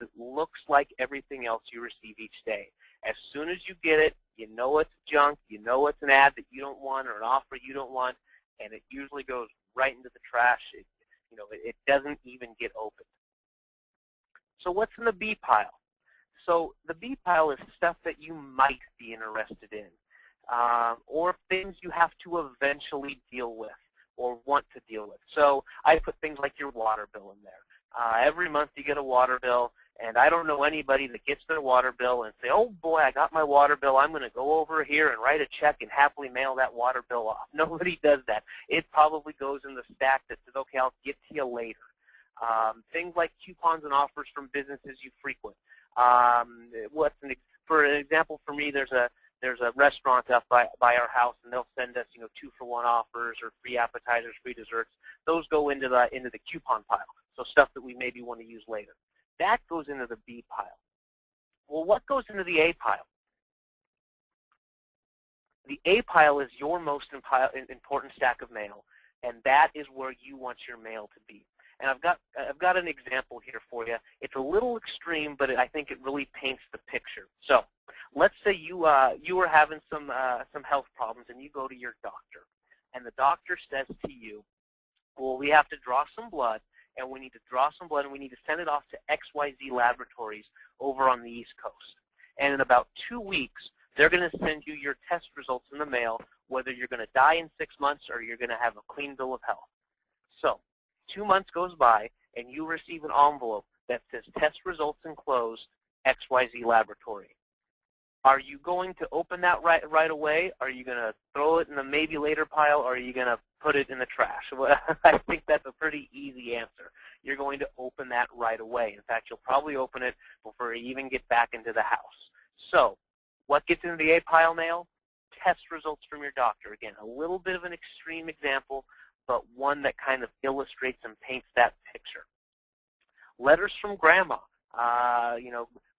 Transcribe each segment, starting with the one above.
that looks like everything else you receive each day. As soon as you get it, you know it's junk, you know it's an ad that you don't want or an offer you don't want, and it usually goes right into the trash. It doesn't even get opened. So what's in the B pile? So the B pile is stuff that you might be interested in, or things you have to eventually deal with or want to deal with. So I put things like your water bill in there. Every month you get a water bill, and I don't know anybody that gets their water bill and say, oh boy, I got my water bill, I'm going to go over here and write a check and happily mail that water bill off. Nobody does that. It probably goes in the stack that says, okay, I'll get to you later. Things like coupons and offers from businesses you frequent. For an example, for me, there's a restaurant up by our house, and they'll send us 2-for-1 offers or free appetizers, free desserts. Those go into the coupon pile, so stuff that we maybe want to use later. That goes into the B pile. Well, what goes into the A pile? The A pile is your most important stack of mail, and that is where you want your mail to be. And I've got an example here for you. It's a little extreme, but I think it really paints the picture. So let's say you are having some health problems, and you go to your doctor, and the doctor says to you, well, we have to draw some blood, and we need to draw some blood, and we need to send it off to XYZ Laboratories over on the East Coast. And in about 2 weeks, they're going to send you your test results in the mail, whether you're going to die in 6 months or you're going to have a clean bill of health. So 2 months goes by, and you receive an envelope that says test results enclosed, XYZ Laboratory. Are you going to open that right away? Are you going to throw it in the maybe later pile, or are you going to put it in the trash? Well, I think that's a pretty easy answer. You're going to open that right away. In fact, you'll probably open it before you even get back into the house. So what gets into the A pile mail? Test results from your doctor. Again, a little bit of an extreme example, but one that kind of illustrates and paints that picture. Letters from grandma.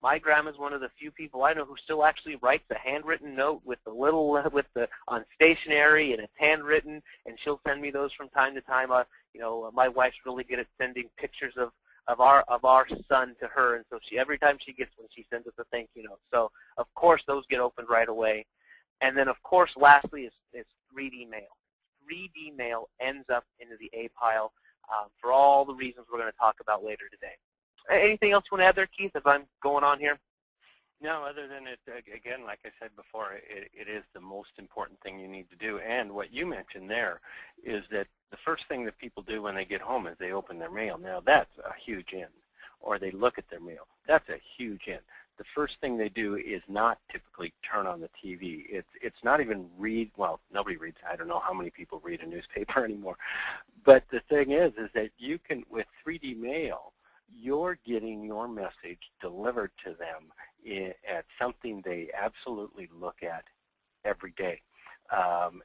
My grandma's one of the few people I know who still actually writes a handwritten note with on stationery, and it's handwritten, and she'll send me those from time to time. My wife's really good at sending pictures of our son to her, and so every time she gets one, she sends us a thank you note. So of course those get opened right away, and then of course lastly is 3D mail. 3D mail ends up into the A pile for all the reasons we're going to talk about later today. Anything else you want to add there, Keith, as I'm going on here? No, other than it, again, like I said before, it is the most important thing you need to do. And what you mentioned there is that the first thing that people do when they get home is they open their mail. Now, that's a huge in. Or they look at their mail. That's a huge in. The first thing they do is not typically turn on the TV. It's not even read. Well, nobody reads. I don't know how many people read a newspaper anymore. But the thing is that you can, with 3D mail, you're getting your message delivered to them at something they absolutely look at every day.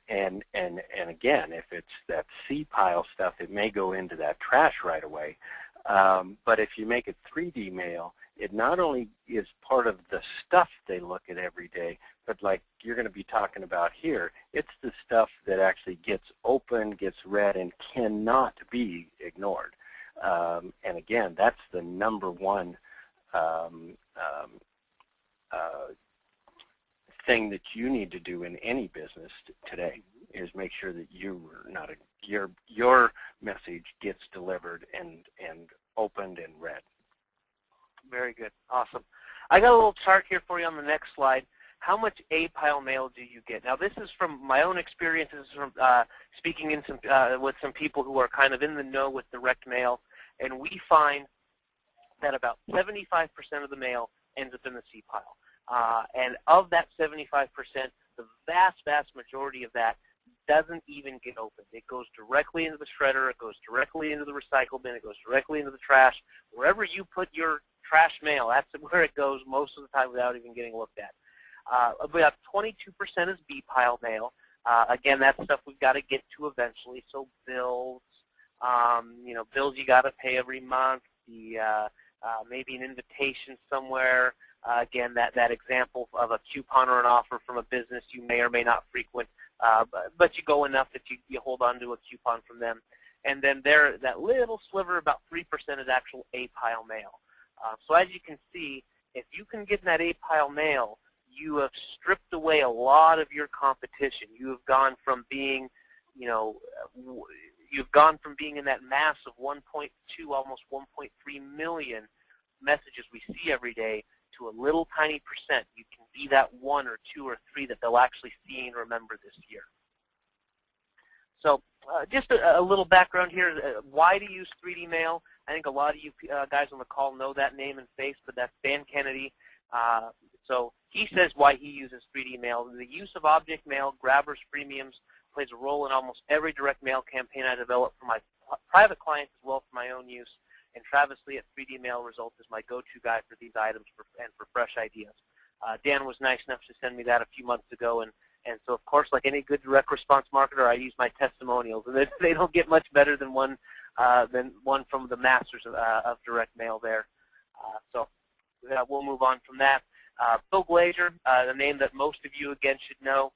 And again, if it's that C pile stuff, it may go into that trash right away. But if you make it 3D mail, it not only is part of the stuff they look at every day, but like you're going to be talking about here, it's the stuff that actually gets opened, gets read, and cannot be ignored. And again, that's the number one thing that you need to do in any business today is make sure that your message gets delivered and opened and read. Very good. Awesome. I got a little chart here for you on the next slide. How much A pile mail do you get? Now, this is from my own experiences from speaking with some people who are kind of in the know with direct mail, and we find that about 75% of the mail ends up in the C pile. And of that 75%, the vast, vast majority of that doesn't even get opened. It goes directly into the shredder. It goes directly into the recycle bin. It goes directly into the trash. Wherever you put your trash mail, that's where it goes most of the time without even getting looked at. About 22% is B pile mail. Again, that's stuff we've got to get to eventually. So bills, bills you got to pay every month. Maybe an invitation somewhere. Again, that example of a coupon or an offer from a business you may or may not frequent, but you go enough that you hold on to a coupon from them. And then that little sliver, about 3%, is actual A pile mail. So as you can see, if you can get in that 8-pile mail, you have stripped away a lot of your competition. You have gone from being, you've gone from being in that mass of 1.2, almost 1.3 million messages we see every day to a little tiny percent. You can be that 1 or 2 or 3 that they'll actually see and remember this year. So just a little background here. Why to use 3D mail? I think a lot of you guys on the call know that name and face, but that's Dan Kennedy. So he says why he uses 3D mail. The use of object mail, grabbers, freemiums, plays a role in almost every direct mail campaign I develop for my private clients as well as for my own use. And Travis Lee at 3D Mail Results is my go-to guy for these items and for fresh ideas. Dan was nice enough to send me that a few months ago, and so, of course, like any good direct response marketer, I use my testimonials, and they don't get much better than one from the masters of direct mail there. So we'll move on from that. Bill Glazer, the name that most of you, again, should know.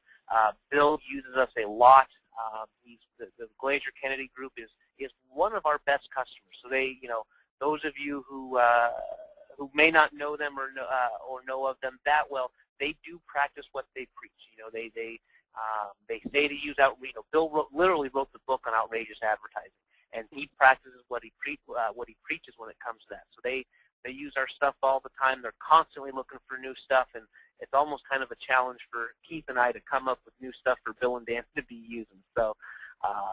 Bill uses us a lot. The Glazer Kennedy Group is one of our best customers. So they, those of you who may not know them or know of them that well, they do practice what they preach. They say to use Bill literally wrote the book on outrageous advertising, and he practices what he preaches when it comes to that. So they use our stuff all the time. They're constantly looking for new stuff, and it's almost kind of a challenge for Keith and I to come up with new stuff for Bill and Dan to be using. So.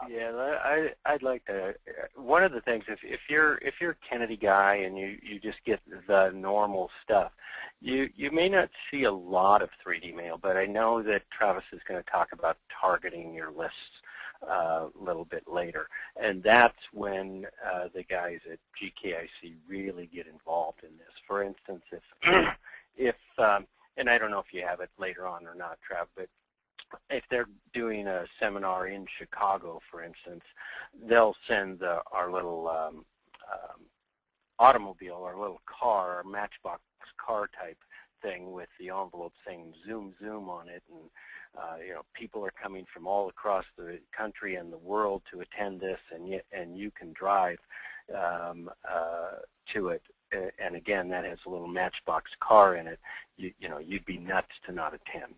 Yeah, I'd like to. One of the things, if you're a Kennedy guy and you just get the normal stuff, you may not see a lot of 3D mail, but I know that Travis is going to talk about targeting your lists a little bit later, and that's when the guys at GKIC really get involved in this. For instance, if and I don't know if you have it later on or not, Trav, but if they're doing a seminar in Chicago, for instance, they'll send our little automobile, our little car, our Matchbox car type thing with the envelope saying Zoom, Zoom on it. And, people are coming from all across the country and the world to attend this, and you can drive to it. And again, that has a little Matchbox car in it. You'd be nuts to not attend.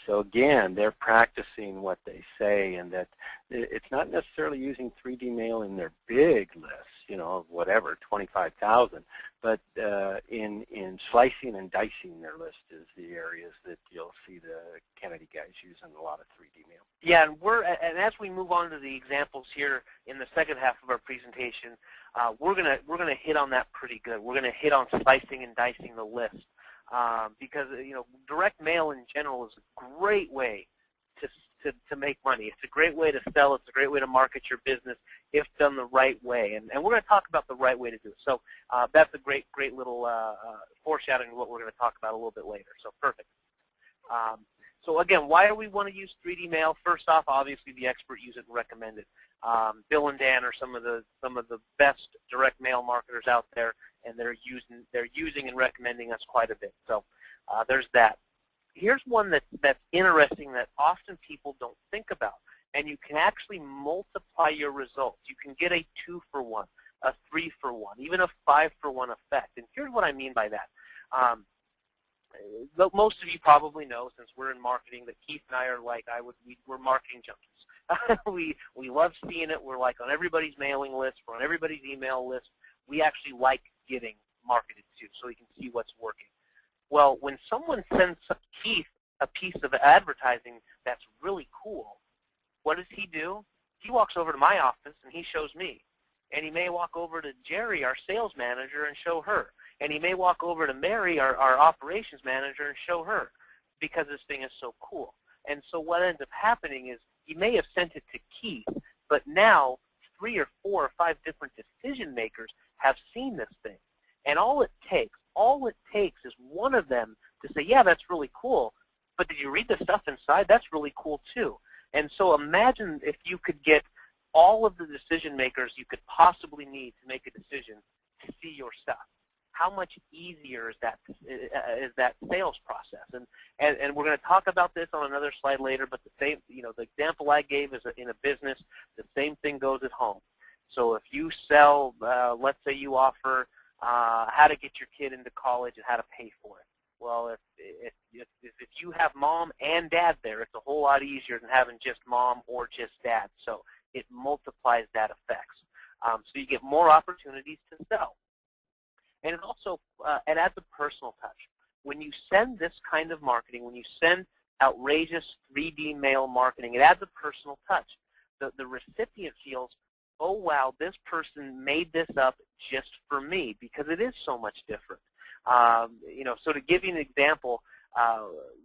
So again, they're practicing what they say, and that it's not necessarily using 3D mail in their big lists, of whatever, 25,000, but in slicing and dicing their list is the areas that you'll see the Kennedy guys using a lot of 3D mail. Yeah, and as we move on to the examples here in the second half of our presentation, we're gonna hit on that pretty good. We're gonna hit on slicing and dicing the list because direct mail in general is a great way to make money. It's a great way to sell. It's a great way to market your business if done the right way. And we're going to talk about the right way to do it. So that's a great little foreshadowing of what we're going to talk about a little bit later. So perfect. So again, why do we want to use 3D mail? First off, obviously the expert use it and recommend it. Bill and Dan are some of the best direct mail marketers out there, and they're using and recommending us quite a bit. So there's that. Here's one that's interesting that often people don't think about, and you can actually multiply your results. You can get a 2-for-1, a 3-for-1, even a 5-for-1 effect. And here's what I mean by that. Most of you probably know, since we're in marketing, that Keith and I are like we're marketing junkies. we love seeing it. We're like on everybody's mailing list. We're on everybody's email list. We actually like getting marketed to, so we can see what's working. Well, when someone sends Keith a piece of advertising that's really cool, what does he do? He walks over to my office and he shows me. And he may walk over to Jerry, our sales manager, and show her. And he may walk over to Mary, our operations manager, and show her, because this thing is so cool. And so what ends up happening is he may have sent it to Keith, but now 3 or 4 or 5 different decision makers have seen this thing. And all it takes is one of them to say, yeah, that's really cool, but did you read the stuff inside? That's really cool too. And so imagine if you could get all of the decision makers you could possibly need to make a decision to see your stuff. How much easier is that sales process? And we're going to talk about this on another slide later, but the example I gave is in a business. The same thing goes at home. So if you sell, let's say you offer how to get your kid into college and how to pay for it. Well, if you have mom and dad there, it's a whole lot easier than having just mom or just dad. So it multiplies that effects. So you get more opportunities to sell. And it also it adds a personal touch. When you send this kind of marketing, when you send outrageous 3D mail marketing, it adds a personal touch. The recipient feels, oh, wow, this person made this up just for me, because it is so much different. So to give you an example,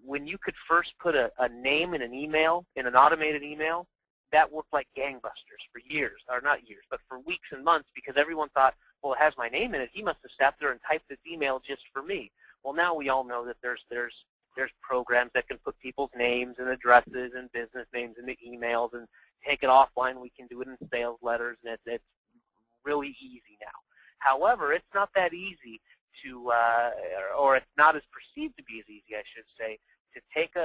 when you could first put a name in an email, in an automated email, that worked like gangbusters for years, or not years, but for weeks and months, because everyone thought, well, it has my name in it. He must have sat there and typed this email just for me. Well, now we all know that there's programs that can put people's names and addresses and business names into emails and take it offline. We can do it in sales letters, and it's really easy now. However, it's not that easy to, or it's not as perceived to be as easy, I should say, to take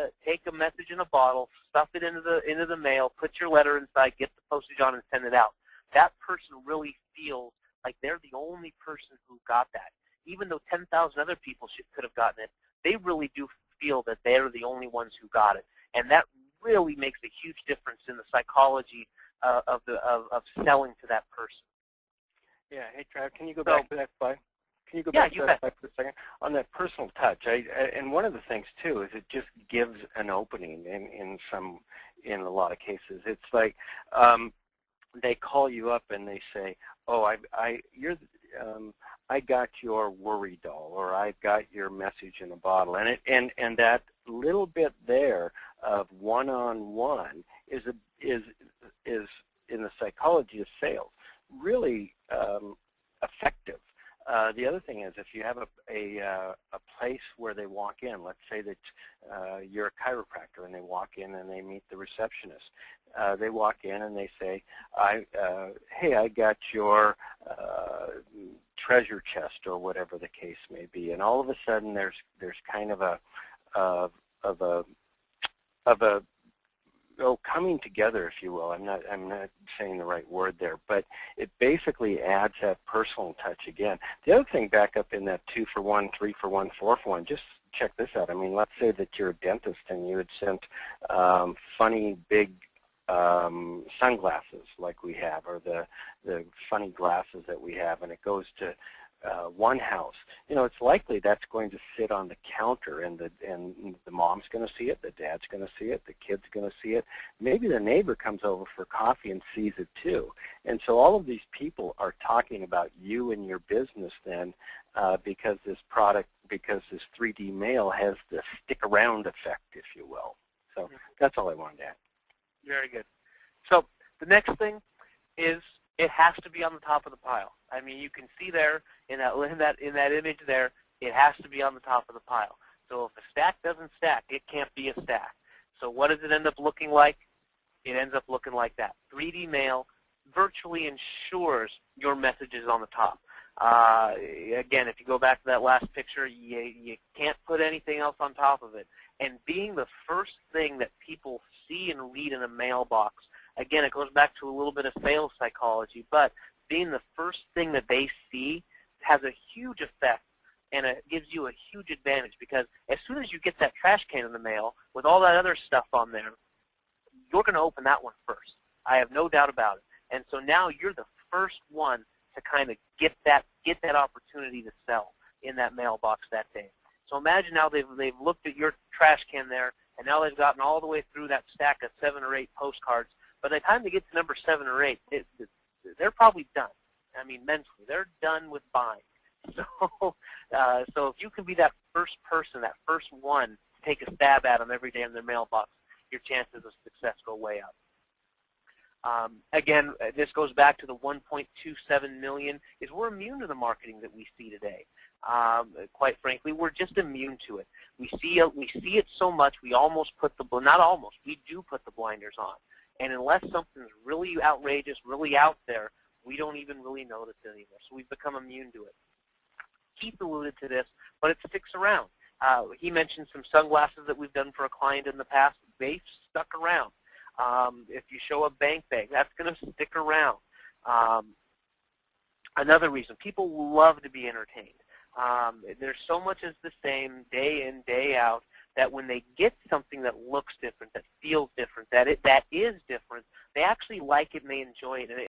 a message in a bottle, stuff it into the mail, put your letter inside, get the postage on, and send it out. That person really feels like they're the only person who got that. Even though 10,000 other people could have gotten it, they really do feel that they're the only ones who got it. And that really makes a huge difference in the psychology of selling to that person. Yeah. Hey, Trav, can you go back to that slide? Can you go back to that slide for a second? On that personal touch, and one of the things, too, is it just gives an opening in a lot of cases. It's like they call you up and they say, oh, I got your worry doll, or I've got your message in a bottle. And that little bit there of one-on-one is in the psychology of sales really effective. The other thing is, if you have a place where they walk in, let's say that you're a chiropractor and they walk in and they meet the receptionist. They walk in and they say, hey, I got your treasure chest, or whatever the case may be. And all of a sudden there's kind of a coming together, if you will. I'm not saying the right word there, but it basically adds that personal touch again. The other thing, back up in that 2-for-1, 3-for-1, 4-for-1, just check this out. I mean, let's say that you're a dentist and you had sent funny big sunglasses like we have, or the funny glasses that we have, and it goes to one house. You know, it's likely that's going to sit on the counter, and the mom's going to see it, the dad's going to see it, the kid's going to see it. Maybe the neighbor comes over for coffee and sees it too. And so all of these people are talking about you and your business then, because this 3D mail has the stick around effect, if you will. So that's all I wanted to add. Very good. So the next thing is, it has to be on the top of the pile. I mean, you can see there in that image there, it has to be on the top of the pile. So if a stack doesn't stack, it can't be a stack. So what does it end up looking like? It ends up looking like that. 3D mail virtually ensures your message is on the top. Again, if you go back to that last picture, you can't put anything else on top of it. And being the first thing that people see and read in a mailbox, again, it goes back to a little bit of sales psychology, but being the first thing that they see has a huge effect, and it gives you a huge advantage, because as soon as you get that trash can in the mail with all that other stuff on there, you're going to open that one first. I have no doubt about it. And so now you're the first one to kind of get that opportunity to sell in that mailbox that day. So imagine now they've looked at your trash can there, and now they've gotten all the way through that stack of 7 or 8 postcards. By the time they get to number 7 or 8, they're probably done. I mean, mentally, they're done with buying. So if you can be that first person, that first one to take a stab at them every day in their mailbox, your chances of success go way up. Again, this goes back to the 1.27 million, is we're immune to the marketing that we see today. Quite frankly, we're just immune to it. We see it so much, we almost put we do put the blinders on. And unless something's really outrageous, really out there, we don't even really notice it anymore. So we've become immune to it. Keith alluded to this, but it sticks around. He mentioned some sunglasses that we've done for a client in the past. They've stuck around. If you show a bank bag, that's going to stick around. Another reason, people love to be entertained. There's so much is the same day in, day out, that when they get something that looks different, that feels different, that is different, they actually like it and they enjoy it. And